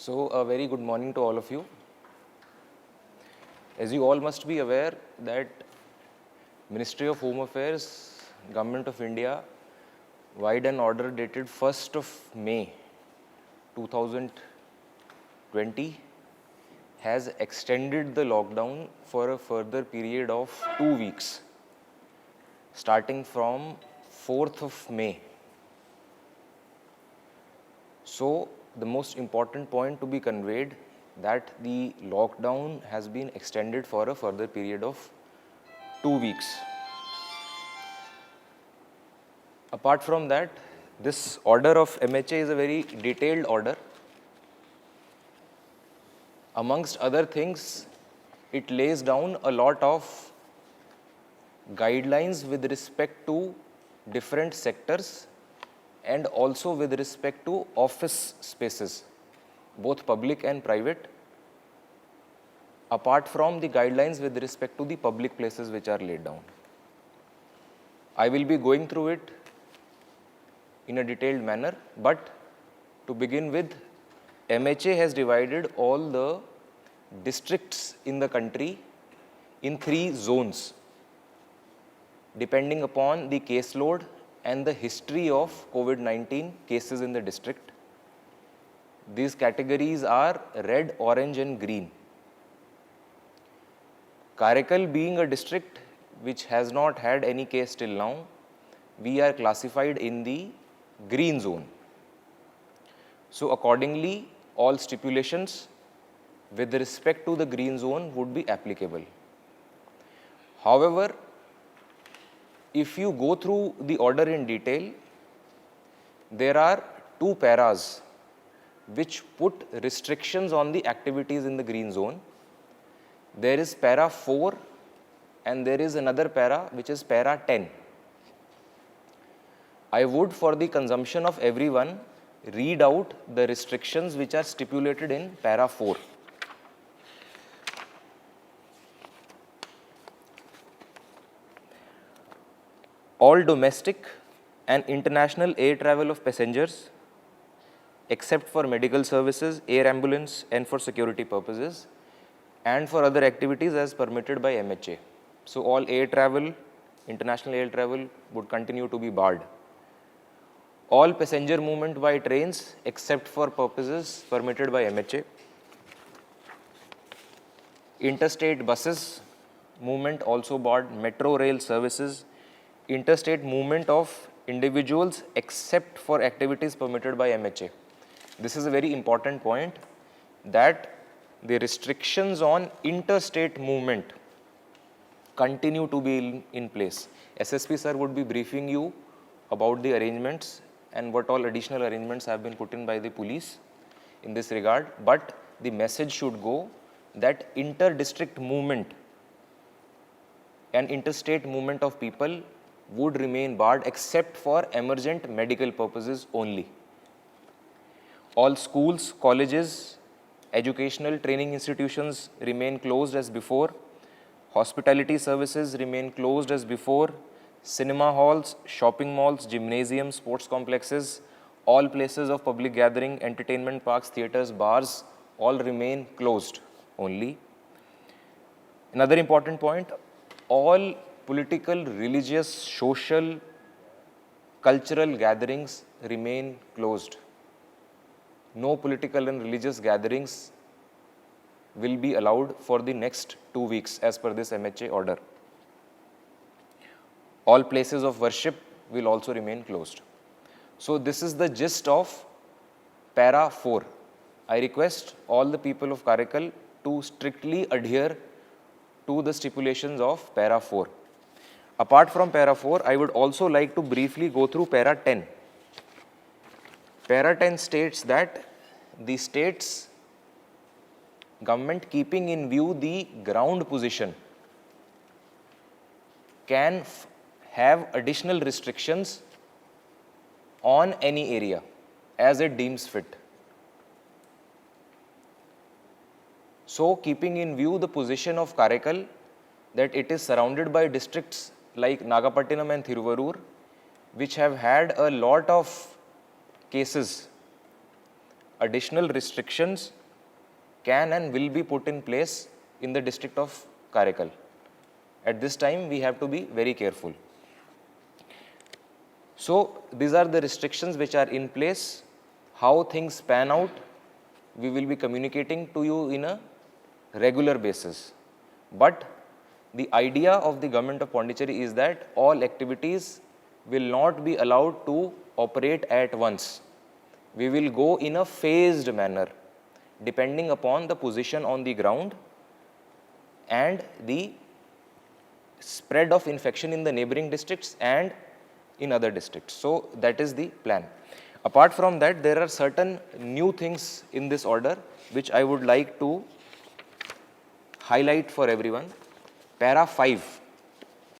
So, a very good morning to all of you. As you all must be aware that Ministry of Home Affairs, Government of India, vide an order dated 1st of May 2020 has extended the lockdown for a further period of 2 weeks, starting from 4th of May. So, the most important point to be conveyed that the lockdown has been extended for a further period of 2 weeks. Apart from that, this order of MHA is a very detailed order. Amongst other things, it lays down a lot of guidelines with respect to different sectors and also with respect to office spaces, both public and private, apart from the guidelines with respect to the public places which are laid down. I will be going through it in a detailed manner, but to begin with, MHA has divided all the districts in the country in 3 zones, depending upon the caseload and the history of COVID-19 cases in the district. These categories are red, orange and green. Karaikal being a district which has not had any case till now, we are classified in the green zone. So accordingly, all stipulations with respect to the green zone would be applicable. However, if you go through the order in detail, there are 2 paras which put restrictions on the activities in the green zone. There is para 4 and there is another para which is para 10. I would, for the consumption of everyone, read out the restrictions which are stipulated in para 4. All domestic and international air travel of passengers, except for medical services, air ambulance, and for security purposes, and for other activities as permitted by MHA. So all air travel, international air travel would continue to be barred. All passenger movement by trains, except for purposes permitted by MHA. Interstate buses movement also barred, metro rail services, interstate movement of individuals except for activities permitted by MHA. This is a very important point, that the restrictions on interstate movement continue to be in place. SSP sir would be briefing you about the arrangements and what all additional arrangements have been put in by the police in this regard, but the message should go that inter-district movement and interstate movement of people would remain barred except for emergent medical purposes only. All schools, colleges, educational training institutions remain closed as before. Hospitality services remain closed as before. Cinema halls, shopping malls, gymnasiums, sports complexes, all places of public gathering, entertainment parks, theatres, bars, all remain closed only. Another important point, all political, religious, social, cultural gatherings remain closed. No political and religious gatherings will be allowed for the next 2 weeks as per this MHA order. All places of worship will also remain closed. So this is the gist of para 4. I request all the people of Karaikal to strictly adhere to the stipulations of para 4. Apart from para 4, I would also like to briefly go through para 10. Para 10 states that the state's government, keeping in view the ground position, can have additional restrictions on any area as it deems fit. So, keeping in view the position of Karaikal, that it is surrounded by districts like Nagapattinam and Thiruvarur, which have had a lot of cases additional restrictions can and will be put in place in the district of Karaikal. At this time, we have to be very careful. So these are the restrictions which are in place. How things pan out, we will be communicating to you in a regular basis. But the idea of the government of Pondicherry is that all activities will not be allowed to operate at once. We will go in a phased manner, depending upon the position on the ground and the spread of infection in the neighboring districts and in other districts. So that is the plan. Apart from that, there are certain new things in this order which I would like to highlight for everyone. Para 5